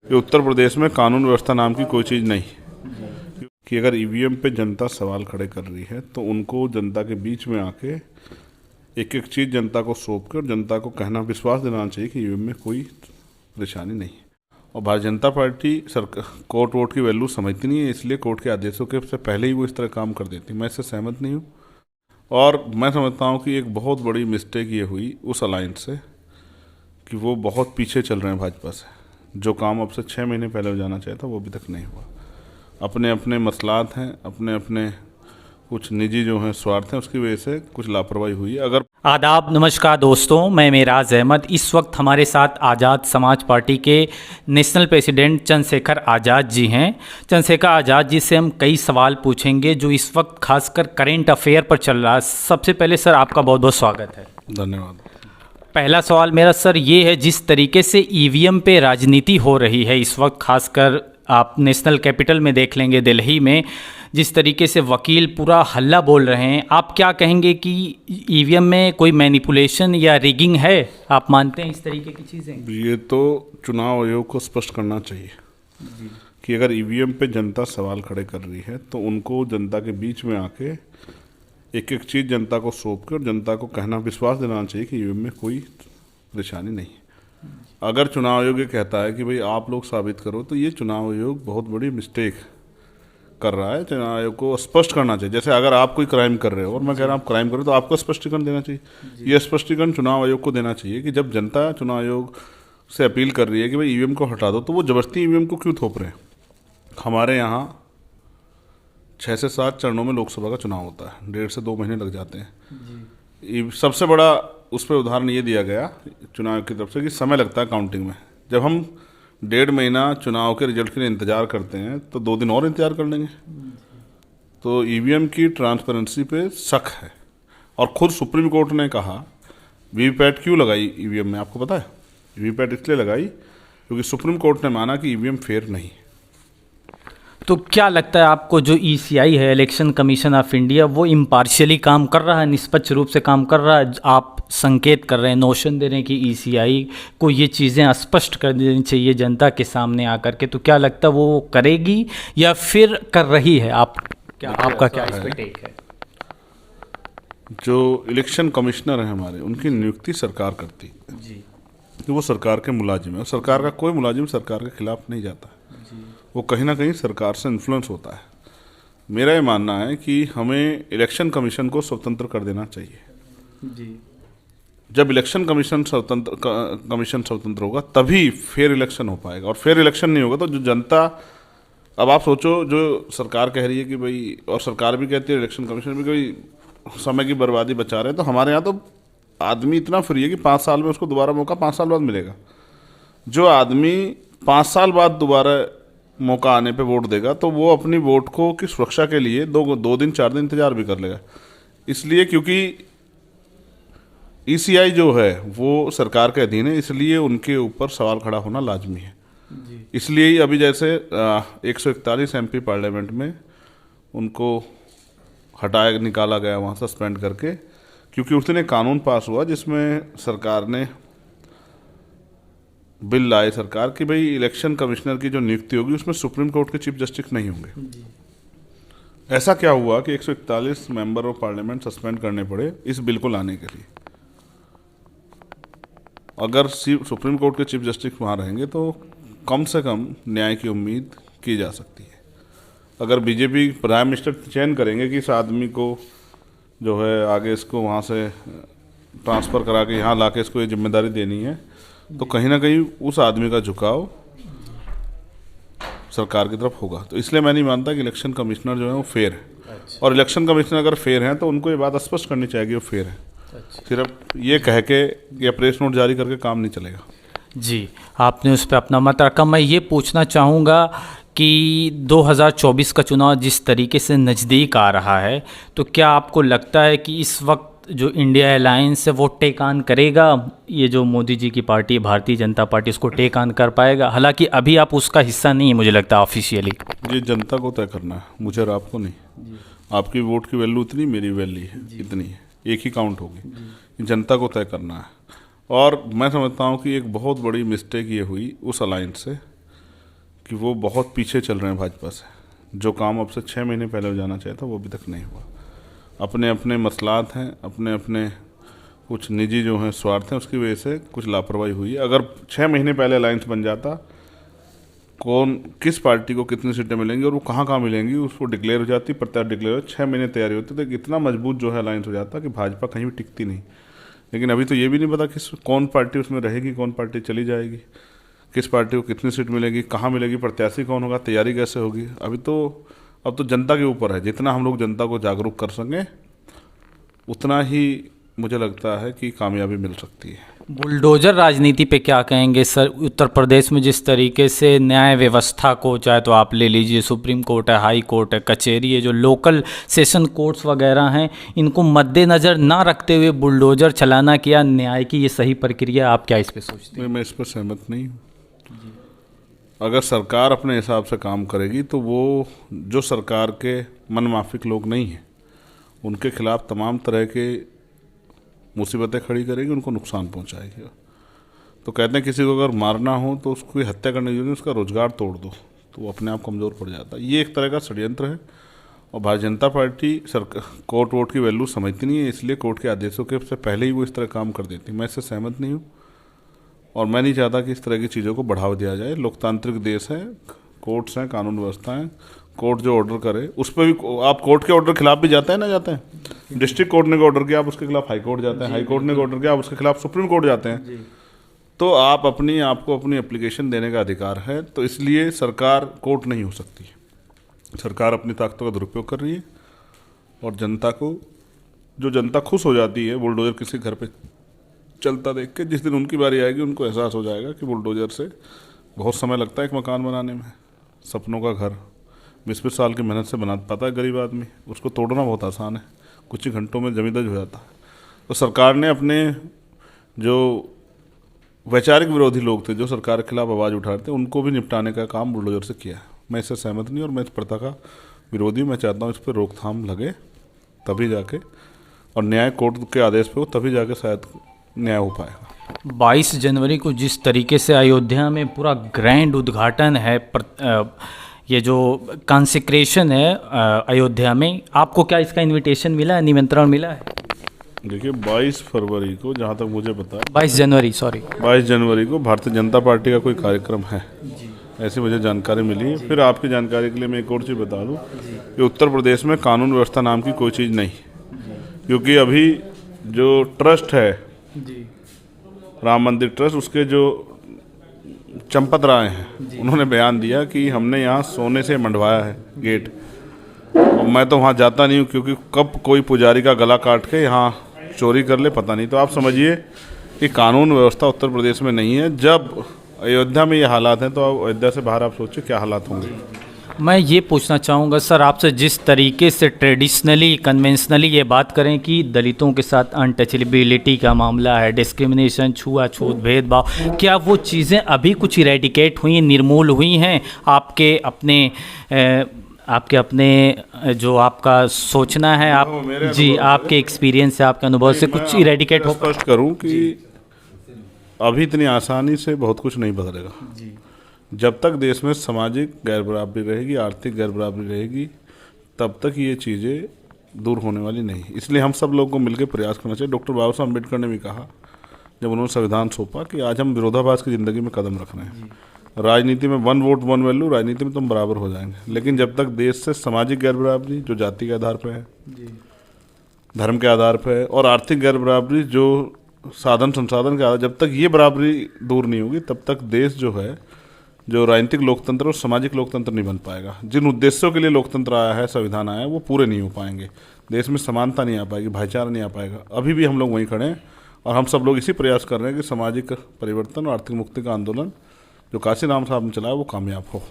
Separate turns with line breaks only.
कि उत्तर प्रदेश में कानून व्यवस्था नाम की कोई चीज़ नहीं कि अगर ईवीएम पे जनता सवाल खड़े कर रही है तो उनको जनता के बीच में आके एक एक चीज़ जनता को सौंप के और जनता को कहना, विश्वास दिलाना चाहिए कि ईवीएम में कोई परेशानी नहीं है। और भारतीय जनता पार्टी सरकार कोर्ट वोट की वैल्यू समझती नहीं है, इसलिए कोर्ट के आदेशों के से पहले ही वो इस तरह काम कर देती। मैं इससे सहमत नहीं हूँ और मैं समझता हूँ कि एक बहुत बड़ी मिस्टेक ये हुई उस अलायंस से कि वो बहुत पीछे चल रहे हैं भाजपा से। जो काम अब से 6 महीने पहले हो जाना चाहिए था वो अभी तक नहीं हुआ। अपने अपने मसलात हैं, अपने अपने कुछ निजी जो हैं स्वार्थ हैं, उसकी वजह से कुछ लापरवाही हुई है। अगर
आदाब, नमस्कार दोस्तों, मैं मेराज अहमद। इस वक्त हमारे साथ आज़ाद समाज पार्टी के नेशनल प्रेसिडेंट चंद्रशेखर आज़ाद जी हैं। चंद्रशेखर आज़ाद जी से हम कई सवाल पूछेंगे जो इस वक्त खासकर करेंट अफेयर पर चल रहा है। सबसे पहले सर आपका बहुत बहुत स्वागत है।
धन्यवाद।
पहला सवाल मेरा सर ये है, जिस तरीके से ईवीएम पे राजनीति हो रही है इस वक्त, खासकर आप नेशनल कैपिटल में देख लेंगे दिल्ली में, जिस तरीके से वकील पूरा हल्ला बोल रहे हैं, आप क्या कहेंगे कि ईवीएम में कोई मैनिपुलेशन या रिगिंग है? आप मानते हैं इस तरीके की चीज़ें?
ये तो चुनाव आयोग को स्पष्ट करना चाहिए कि अगर ईवीएम पे जनता सवाल खड़े कर रही है तो उनको जनता के बीच में आके एक एक चीज़ जनता को सौंप के और जनता को कहना, विश्वास दिलाना चाहिए कि ईवीएम में कोई परेशानी नहीं है। अगर चुनाव आयोग ये कहता है कि भाई आप लोग साबित करो, तो ये चुनाव आयोग बहुत बड़ी मिस्टेक कर रहा है। चुनाव आयोग को स्पष्ट करना चाहिए। जैसे अगर आप कोई क्राइम कर रहे हो और मैं कह रहा हूँ आप क्राइम करो तो आपको स्पष्टीकरण देना चाहिए। ये स्पष्टीकरण चुनाव आयोग को देना चाहिए कि जब जनता चुनाव आयोग से अपील कर रही है कि भाई ईवीएम को हटा दो, तो वो जबरदस्ती ईवीएम को क्यों थोप रहे हैं। हमारे यहाँ 6 से 7 चरणों में लोकसभा का चुनाव होता है, 1.5 से 2 महीने लग जाते हैं। सबसे बड़ा उस पर उदाहरण ये दिया गया चुनाव की तरफ से कि समय लगता है काउंटिंग में। जब हम 1.5 महीना चुनाव के रिजल्ट के लिए इंतजार करते हैं तो 2 दिन और इंतजार कर लेंगे। तो ईवीएम की ट्रांसपेरेंसी पे शक है। और खुद सुप्रीम कोर्ट ने कहा वीवीपैट क्यों लगाई ईवीएम में, आपको पता है? वीवीपैट इसलिए लगाई क्योंकि सुप्रीम कोर्ट ने माना कि ईवीएम फेयर नहीं।
तो क्या लगता है आपको, जो ईसीआई है, इलेक्शन कमीशन ऑफ इंडिया, वो इम्पार्शियली काम कर रहा है, निष्पक्ष रूप से काम कर रहा है? आप संकेत कर रहे हैं, नोशन दे रहे हैं कि ईसीआई को ये चीज़ें स्पष्ट कर देनी चाहिए जनता के सामने आकर के, तो क्या लगता है वो करेगी या फिर कर रही है? आपका क्या इस पे टेक है?
जो इलेक्शन कमिश्नर हैं हमारे, उनकी नियुक्ति सरकार करती है जी। तो वो सरकार के मुलाजिम है। सरकार का कोई मुलाजिम सरकार के खिलाफ नहीं जाता जी। वो कहीं ना कहीं सरकार से इन्फ्लुएंस होता है। मेरा ये मानना है कि हमें इलेक्शन कमीशन को स्वतंत्र कर देना चाहिए जी। जब इलेक्शन कमीशन स्वतंत्र होगा तभी फेयर इलेक्शन हो पाएगा। और फेयर इलेक्शन नहीं होगा तो जो जनता, अब आप सोचो, जो सरकार कह रही है कि भाई, और सरकार भी कहती है, इलेक्शन कमीशन भी, कोई समय की बर्बादी बचा रहे हैं, तो हमारे यहाँ तो आदमी इतना फ्री है कि 5 साल में उसको दोबारा मौका 5 साल बाद मिलेगा। जो आदमी 5 साल बाद दोबारा मौका आने पे वोट देगा तो वो अपनी वोट को की सुरक्षा के लिए 2 दिन 4 दिन इंतजार भी कर लेगा। इसलिए क्योंकि ईसीआई जो है वो सरकार के अधीन है, इसलिए उनके ऊपर सवाल खड़ा होना लाजमी है जी। इसलिए ही अभी जैसे 141 एमपी पार्लियामेंट में उनको हटाया, निकाला गया वहाँ सस्पेंड करके, क्योंकि उस दिन एक कानून पास हुआ जिसमें सरकार ने बिल लाए सरकार कि भाई इलेक्शन कमिश्नर की जो नियुक्ति होगी उसमें सुप्रीम कोर्ट के चीफ जस्टिस नहीं होंगे। ऐसा क्या हुआ कि 141 मेंबर ऑफ पार्लियामेंट सस्पेंड करने पड़े इस बिल को लाने के लिए। अगर सुप्रीम कोर्ट के चीफ जस्टिस वहाँ रहेंगे तो कम से कम न्याय की उम्मीद की जा सकती है। अगर बीजेपी प्राइम मिनिस्टर चयन करेंगे कि इस आदमी को जो है आगे इसको वहाँ से ट्रांसफ़र करा के यहाँ ला के इसको ये जिम्मेदारी देनी है, तो कहीं ना कहीं उस आदमी का झुकाव सरकार की तरफ होगा। तो इसलिए मैं नहीं मानता कि इलेक्शन कमिश्नर जो है वो फेयर है। अच्छा। और इलेक्शन कमिश्नर अगर फेयर हैं तो उनको ये बात स्पष्ट करनी चाहिए कि वो फेयर है। अच्छा। सिर्फ ये कह के या प्रेस नोट जारी करके काम नहीं चलेगा
जी। आपने उस पर अपना मत रखा। मैं ये पूछना चाहूँगा कि 2024 का चुनाव जिस तरीके से नज़दीक आ रहा है, तो क्या आपको लगता है कि इस वक्त जो इंडिया अलायंस है वो टेक ऑन करेगा, ये जो मोदी जी की पार्टी है भारतीय जनता पार्टी, उसको टेक ऑन कर पाएगा? हालांकि अभी आप उसका हिस्सा नहीं है, मुझे लगता है ऑफिशियली।
ये जनता को तय करना है, मुझे और आपको नहीं। आपकी वोट की वैल्यू इतनी, मेरी वैल्यू है इतनी है, एक ही काउंट होगी। जनता को तय करना है। और मैं समझता हूँ कि एक बहुत बड़ी मिस्टेक ये हुई उस अलायंस से कि वो बहुत पीछे चल रहे हैं भाजपा से। जो काम अब से 6 महीने पहले हो जाना चाहिए था वो अभी तक नहीं हुआ। अपने अपने मसलात हैं, अपने अपने कुछ निजी जो हैं स्वार्थ हैं, उसकी वजह से कुछ लापरवाही हुई है। अगर 6 महीने पहले अलायंस बन जाता, कौन किस पार्टी को कितनी सीटें मिलेंगी और वो कहाँ कहाँ मिलेंगी उसको डिक्लेयर हो जाती, प्रत्याशी डिक्लेयर हो, 6 महीने तैयारी होती, तो इतना मजबूत जो है अलायंस हो जाता कि भाजपा कहीं भी टिकती नहीं। लेकिन अभी तो ये भी नहीं पता कि कौन पार्टी उसमें रहेगी, कौन पार्टी चली जाएगी, किस पार्टी को कितनी सीट मिलेगी, कहाँ मिलेगी, प्रत्याशी कौन होगा, तैयारी कैसे होगी। अब तो जनता के ऊपर है। जितना हम लोग जनता को जागरूक कर सकें उतना ही मुझे लगता है कि कामयाबी मिल सकती है।
बुलडोजर राजनीति पे क्या कहेंगे सर? उत्तर प्रदेश में जिस तरीके से न्याय व्यवस्था को, चाहे तो आप ले लीजिए सुप्रीम कोर्ट है, हाई कोर्ट है, कचहरी है, जो लोकल सेशन कोर्ट्स वगैरह हैं, इनको मद्देनज़र ना रखते हुए बुलडोजर चलाना, क्या न्याय की ये सही प्रक्रिया? आप क्या इस पे सोचते हैं?
मैं इस पर सहमत नहीं हूँ। अगर सरकार अपने हिसाब से काम करेगी तो वो जो सरकार के मनमाफिक लोग नहीं हैं उनके खिलाफ तमाम तरह के मुसीबतें खड़ी करेगी, उनको नुकसान पहुंचाएगी। तो कहते हैं किसी को अगर मारना हो तो उसकी हत्या करने की, उसका रोजगार तोड़ दो, तो वो अपने आप कमज़ोर पड़ जाता है। ये एक तरह का षड्यंत्र है और Bharatiya Janata party court vote की वैल्यू समझती नहीं है, इसलिए कोर्ट के आदेशों के से पहले ही वो इस तरह काम कर देती। मैं इससे सहमत नहीं हूँ और मैं नहीं चाहता कि इस तरह की चीज़ों को बढ़ावा दिया जाए। लोकतांत्रिक देश है, कोर्ट्स हैं, कानून व्यवस्था है, कोर्ट जो ऑर्डर करे उस पर भी आप कोर्ट के ऑर्डर खिलाफ भी जाते हैं ना जाते हैं। डिस्ट्रिक्ट कोर्ट ने ऑर्डर किया आप उसके खिलाफ हाई कोर्ट जाते हैं, हाई कोर्ट ने ऑर्डर किया आप उसके खिलाफ सुप्रीम कोर्ट जाते हैं। तो आपको अपनी एप्लीकेशन देने का अधिकार है। तो इसलिए सरकार कोर्ट नहीं हो सकती। सरकार अपनी ताकतों का दुरुपयोग कर रही है और जनता खुश हो जाती है बुलडोजर किसी घर पे चलता देख के। जिस दिन उनकी बारी आएगी उनको एहसास हो जाएगा कि बुलडोजर से बहुत समय लगता है एक मकान बनाने में। सपनों का घर 20-20 साल की मेहनत से बना पाता है गरीब आदमी, उसको तोड़ना बहुत आसान है, कुछ ही घंटों में जमींदोज हो जाता है। तो सरकार ने अपने जो वैचारिक विरोधी लोग थे, जो सरकार के खिलाफ आवाज़ उठा रहे थे, उनको भी निपटाने का काम बुलडोजर से किया है। मैं इससे सहमत नहीं और मैं इस प्रथा का विरोधी। मैं चाहता हूँ इस पर रोकथाम लगे तभी जाके, और न्याय कोर्ट के आदेश पे हो तभी जाके शायद न्याय हो पाएगा।
22 जनवरी को जिस तरीके से अयोध्या में पूरा ग्रैंड उद्घाटन है, ये जो कंसेक्रेशन है अयोध्या में, आपको क्या इसका इनविटेशन मिला है, निमंत्रण मिला है?
देखिए 22 फरवरी को, जहाँ तक मुझे पता है
22 जनवरी को भारतीय जनता पार्टी का कोई कार्यक्रम है, ऐसी मुझे जानकारी मिली है। फिर आपकी जानकारी के लिए मैं एक और चीज़ बता दूँ कि उत्तर प्रदेश में कानून व्यवस्था नाम की कोई चीज़ नहीं, क्योंकि अभी जो ट्रस्ट है राम मंदिर ट्रस्ट, उसके जो चंपत राय हैं उन्होंने बयान दिया कि हमने यहाँ सोने से मंडवाया है गेट। और मैं तो वहाँ जाता नहीं हूँ क्योंकि कब कोई पुजारी का गला काट के यहाँ चोरी कर ले पता नहीं। तो आप समझिए कि कानून व्यवस्था उत्तर प्रदेश में नहीं है। जब अयोध्या में ये हालात हैं तो अयोध्या से बाहर आप सोचिए क्या हालात होंगे। मैं ये पूछना चाहूँगा सर आपसे, जिस तरीके से ट्रेडिशनली कन्वेंशनली ये बात करें कि दलितों के साथ अनटचेबिलिटी का मामला है, डिस्क्रिमिनेशन, छुआछूत, भेदभाव, क्या वो चीज़ें अभी कुछ इरेडिकेट हुई, निर्मूल हुई हैं? आपके अपने जो आपका सोचना है, आप जी आपके एक्सपीरियंस से, आपके अनुभव से कुछ इरेडिकेट हो?
स्पष्ट करूँ कि अभी इतनी आसानी से बहुत कुछ नहीं बदलेगा। जब तक देश में सामाजिक गैर बराबरी रहेगी, आर्थिक गैर बराबरी रहेगी, तब तक ये चीज़ें दूर होने वाली नहीं। इसलिए हम सब लोगों को मिलकर प्रयास करना चाहिए। डॉक्टर बाबा साहब अम्बेडकर ने भी कहा जब उन्होंने संविधान सौंपा कि आज हम विरोधाभास की ज़िंदगी में कदम रख रहे हैं। राजनीति में 1 वोट 1 वैल्यू, राजनीति में तुम बराबर हो जाएंगे। लेकिन जब तक देश से सामाजिक गैर बराबरी जो जाति के आधार पर है, धर्म के आधार पर है, और आर्थिक गैर बराबरी जो साधन संसाधन के आधार, जब तक ये बराबरी दूर नहीं होगी तब तक देश जो है, जो राजनीतिक लोकतंत्र और सामाजिक लोकतंत्र नहीं बन पाएगा। जिन उद्देश्यों के लिए लोकतंत्र आया है, संविधान आया है, वो पूरे नहीं हो पाएंगे। देश में समानता नहीं आ पाएगी, भाईचारा नहीं आ पाएगा। अभी भी हम लोग वहीं खड़े हैं और हम सब लोग इसी प्रयास कर रहे हैं कि सामाजिक परिवर्तन और आर्थिक मुक्ति का आंदोलन जो काशीराम साहब ने चलाया वो कामयाब हो।